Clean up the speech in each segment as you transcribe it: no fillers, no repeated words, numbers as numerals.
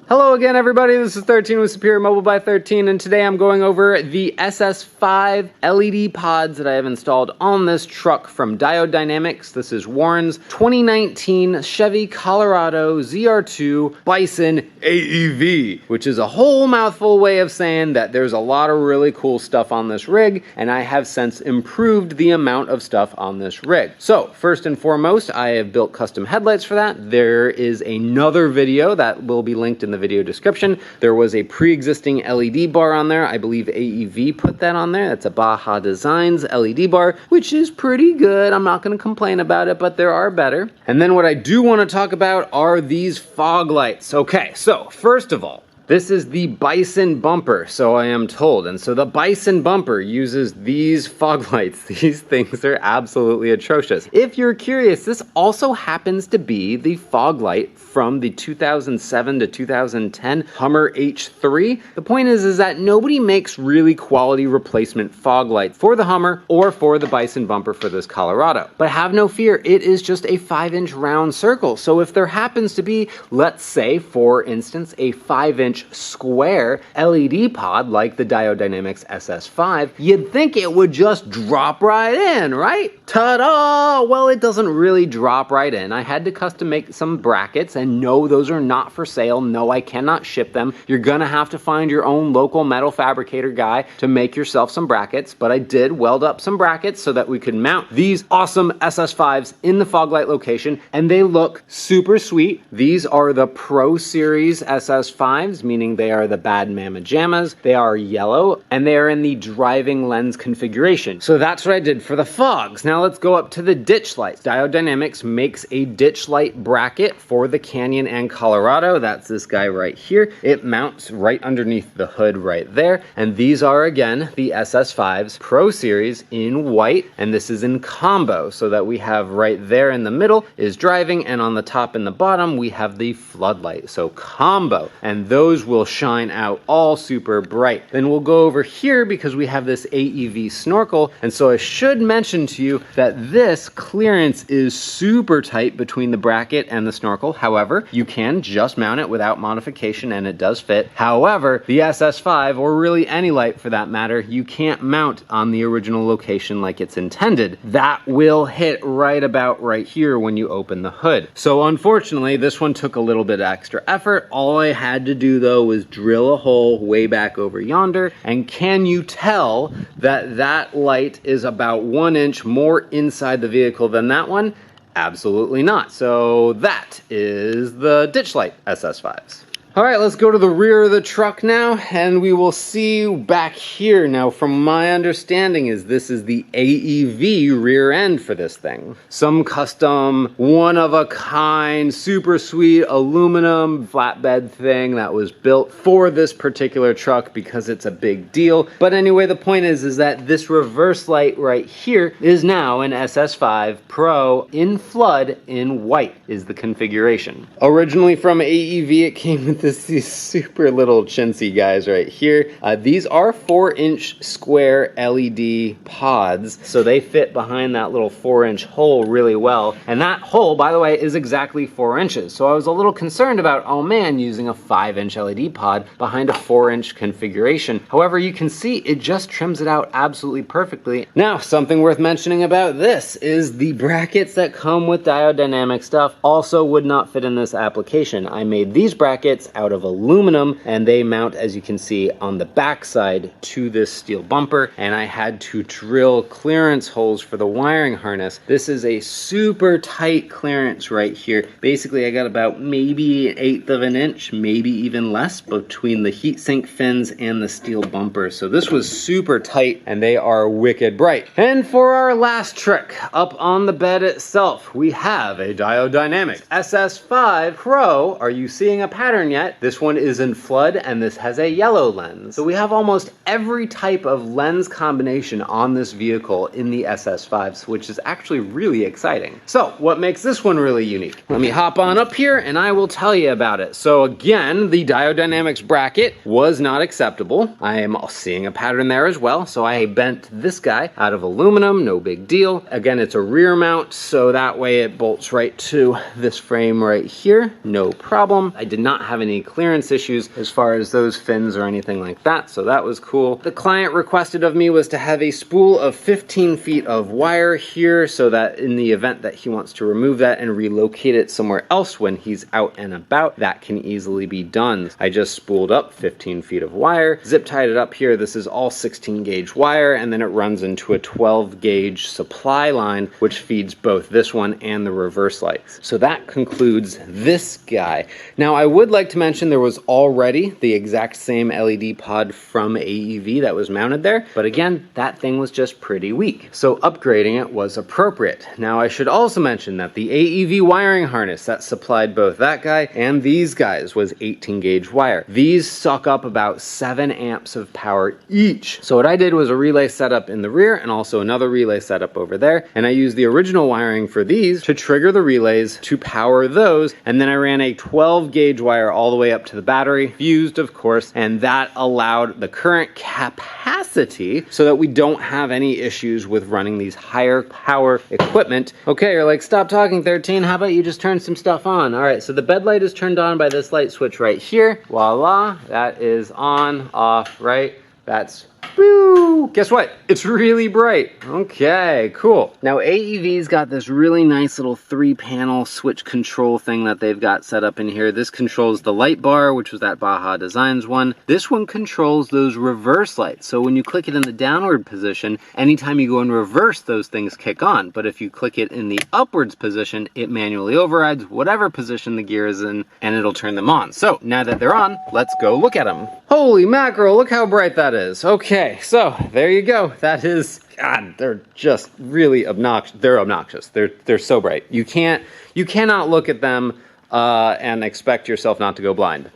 Hello again, everybody. This is 13 with Superior Mobile by 13, and today I'm going over the SS5 LED pods that I have installed on this truck from Diode. This is Warren's 2019 Chevy Colorado ZR2 Bison AEV, which is a whole mouthful way of saying that there's a lot of really cool stuff on this rig, and I have since improved the amount of stuff on this rig. So, first and foremost, I have built custom headlights for that. There is another video that will be linked in the video description. There was a pre-existing LED bar on there. I believe AEV put that on there. That's a Baja Designs LED bar, which is pretty good. I'm not going to complain about it, but there are better. And then what I do want to talk about are these fog lights. Okay, so first of all, this is the Bison bumper, so I am told. And so the Bison bumper uses these fog lights. These things are absolutely atrocious. If you're curious, this also happens to be the fog light from the 2007 to 2010 Hummer H3. The point is that nobody makes really quality replacement fog lights for the Hummer or for the Bison bumper for this Colorado. But have no fear, it is just a 5-inch round circle. So if there happens to be, let's say, for instance, a 5-inch square LED pod like the Diode SS5, you'd think it would just drop right in, right? Ta-da! Well, it doesn't really drop right in. I had to custom make some brackets, and no, those are not for sale. No, I cannot ship them. You're gonna have to find your own local metal fabricator guy to make yourself some brackets, but I did weld up some brackets so that we could mount these awesome SS5s in the fog light location, and they look super sweet. These are the Pro Series SS5s, meaning they are the Bad Mama Jammas. They are yellow, and they are in the driving lens configuration. So that's what I did for the fogs. Now let's go up to the ditch lights. Diode makes a ditch light bracket for the Canyon and Colorado. That's this guy right here. It mounts right underneath the hood right there. And these are, again, the SS5s Pro Series in white, and this is in combo, so that we have right there in the middle is driving, and on the top and the bottom we have the floodlight. So combo. And those will shine out all super bright. Then we'll go over here because we have this AEV snorkel, and so I should mention to you that this clearance is super tight between the bracket and the snorkel. However, you can just mount it without modification and it does fit. However, the SS5, or really any light for that matter, you can't mount on the original location like it's intended. That will hit right about right here when you open the hood. So unfortunately, this one took a little bit extra effort. All I had to do though was drill a hole way back over yonder, and can you tell that that light is about 1 inch more inside the vehicle than that one? Absolutely not. So that is the ditch light SS5s. All right, let's go to the rear of the truck now, and we will see back here. Now, from my understanding is this is the AEV rear end for this thing. Some custom, one-of-a-kind, super sweet aluminum flatbed thing that was built for this particular truck because it's a big deal. But anyway, the point is that this reverse light right here is now an SS5 Pro in flood in white is the configuration. Originally from AEV, it came with these super little chintzy guys right here. These are 4-inch square LED pods, so they fit behind that little 4-inch hole really well. And that hole, by the way, is exactly 4 inches. So I was a little concerned about, oh man, using a 5-inch LED pod behind a 4-inch configuration. However, you can see it just trims it out absolutely perfectly. Now, something worth mentioning about this is the brackets that come with Diode stuff also would not fit in this application. I made these brackets out of aluminum, and they mount, as you can see, on the back side to this steel bumper, and I had to drill clearance holes for the wiring harness. This is a super tight clearance right here. Basically, I got about maybe 1/8 of an inch, maybe even less, between the heatsink fins and the steel bumper. So this was super tight, and they are wicked bright. And for our last trick, up on the bed itself, we have a Diode SS5 Pro. Are you seeing a pattern yet? This one is in flood, and this has a yellow lens. So we have almost every type of lens combination on this vehicle in the SS5s, which is actually really exciting. So what makes this one really unique? Let me hop on up here and I will tell you about it. So again, the Diode bracket was not acceptable. I am seeing a pattern there as well. So I bent this guy out of aluminum, no big deal. Again, it's a rear mount, so that way it bolts right to this frame right here, no problem. I did not have any any clearance issues as far as those fins or anything like that, so that was cool. The client requested of me was to have a spool of 15 feet of wire here so that in the event that he wants to remove that and relocate it somewhere else when he's out and about, that can easily be done. I just spooled up 15 feet of wire, zip tied it up here. This is all 16 gauge wire, and then it runs into a 12 gauge supply line, which feeds both this one and the reverse lights. So that concludes this guy. Now I would like to mention there was already the exact same LED pod from AEV that was mounted there, but again, that thing was just pretty weak. So upgrading it was appropriate. Now I should also mention that the AEV wiring harness that supplied both that guy and these guys was 18 gauge wire. These suck up about 7 amps of power each. So what I did was a relay setup in the rear and also another relay setup over there, and I used the original wiring for these to trigger the relays to power those, and then I ran a 12 gauge wire all the way up to the battery, fused of course, and that allowed the current capacity so that we don't have any issues with running these higher power equipment. Okay, you're like, stop talking 13, how about you just turn some stuff on? All right, so the bed light is turned on by this light switch right here. Voila, that is on, off, right? That's woo! Guess what? It's really bright. Okay, cool. Now AEV's got this really nice little 3-panel switch control thing that they've got set up in here. This controls the light bar, which was that Baja Designs one. This one controls those reverse lights. So when you click it in the downward position, anytime you go in reverse, those things kick on. But if you click it in the upwards position, it manually overrides whatever position the gear is in, and it'll turn them on. So now that they're on, let's go look at them. Holy mackerel, look how bright that is. Okay, so there you go. That is, God, they're just really obnoxious. They're obnoxious. They're so bright. You cannot look at them and expect yourself not to go blind.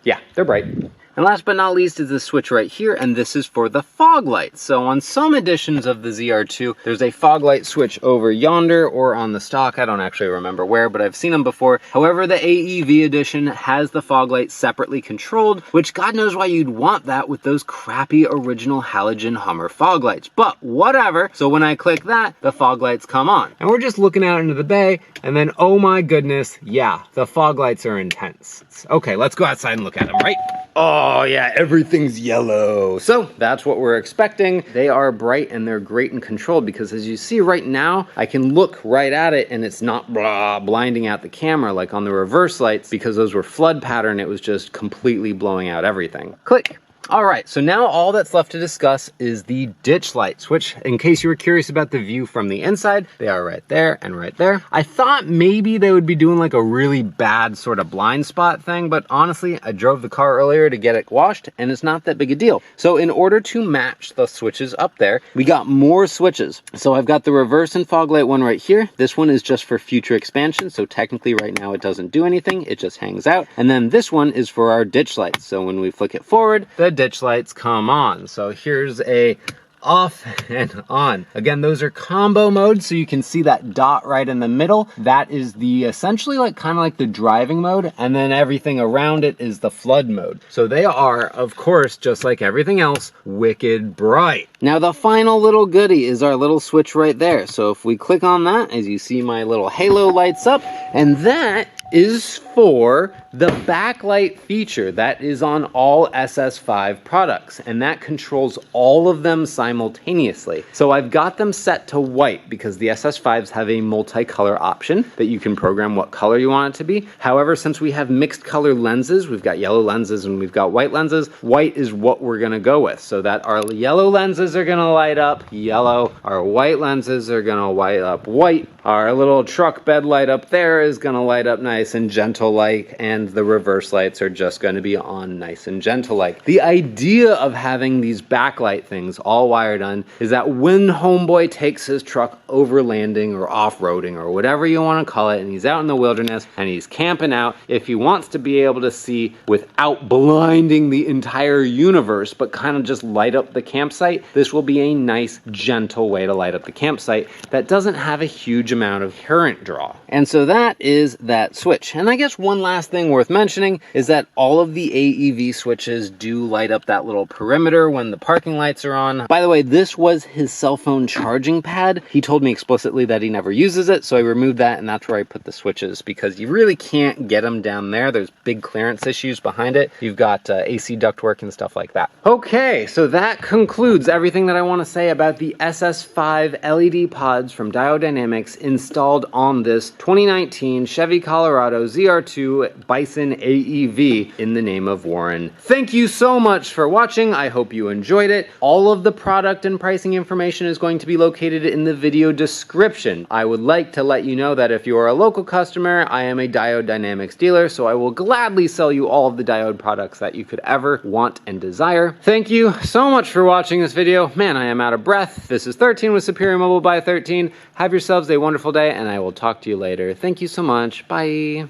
Yeah, they're bright. And last but not least is this switch right here, and this is for the fog light. So on some editions of the ZR2, there's a fog light switch over yonder or on the stock. I don't actually remember where, but I've seen them before. However, the AEV edition has the fog light separately controlled, which God knows why you'd want that with those crappy original halogen Hummer fog lights. But whatever. So when I click that, the fog lights come on. And we're just looking out into the bay, and then oh my goodness, yeah, the fog lights are intense. Okay, let's go outside and look at them, right? Oh yeah, everything's yellow. So that's what we're expecting. They are bright and they're great and controlled because as you see right now, I can look right at it and it's not blinding out the camera like on the reverse lights because those were flood pattern. It was just completely blowing out everything. Click. All right, so now all that's left to discuss is the ditch lights, which, in case you were curious about the view from the inside, they are right there and right there. I thought maybe they would be doing like a really bad sort of blind spot thing, but honestly, I drove the car earlier to get it washed, and it's not that big a deal. So in order to match the switches up there, we got more switches. So I've got the reverse and fog light one right here. This one is just for future expansion, so technically right now it doesn't do anything, it just hangs out. And then this one is for our ditch lights. So when we flick it forward, the ditch lights come on. So here's a off and on. Again, those are combo modes, so you can see that dot right in the middle. That is the essentially like kind of like the driving mode, and then everything around it is the flood mode. So they are, of course, just like everything else, wicked bright. Now the final little goodie is our little switch right there. So if we click on that, as you see, my little halo lights up, and that is for the backlight feature that is on all SS5 products, and that controls all of them simultaneously. So I've got them set to white because the SS5s have a multicolor option that you can program what color you want it to be. However, since we have mixed color lenses, we've got yellow lenses and we've got white lenses, white is what we're gonna go with, so that our yellow lenses are gonna light up yellow, our white lenses are gonna light up white, our little truck bed light up there is gonna light up nice and gentle like, and the reverse lights are just gonna be on nice and gentle like. The idea of having these backlight things all wired on is that when homeboy takes his truck overlanding or off-roading or whatever you wanna call it, and he's out in the wilderness and he's camping out, if he wants to be able to see without blinding the entire universe, but kind of just light up the campsite, this will be a nice, gentle way to light up the campsite that doesn't have a huge amount of current draw. And so that is that switch. switch. And I guess one last thing worth mentioning is that all of the AEV switches do light up that little perimeter when the parking lights are on. By the way, this was his cell phone charging pad. He told me explicitly that he never uses it, so I removed that, and that's where I put the switches because you really can't get them down there. There's big clearance issues behind it. You've got AC ductwork and stuff like that. Okay, so that concludes everything that I want to say about the SS5 LED pods from Diode Dynamics installed on this 2019 Chevy Colorado ZR2 Bison AEV in the name of Warren. Thank you so much for watching. I hope you enjoyed it. All of the product and pricing information is going to be located in the video description. I would like to let you know that if you are a local customer, I am a Diode Dynamics dealer, so I will gladly sell you all of the Diode products that you could ever want and desire. Thank you so much for watching this video. Man, I am out of breath. This is 13 with Superior Mobile by 13. Have yourselves a wonderful day, and I will talk to you later. Thank you so much. Bye.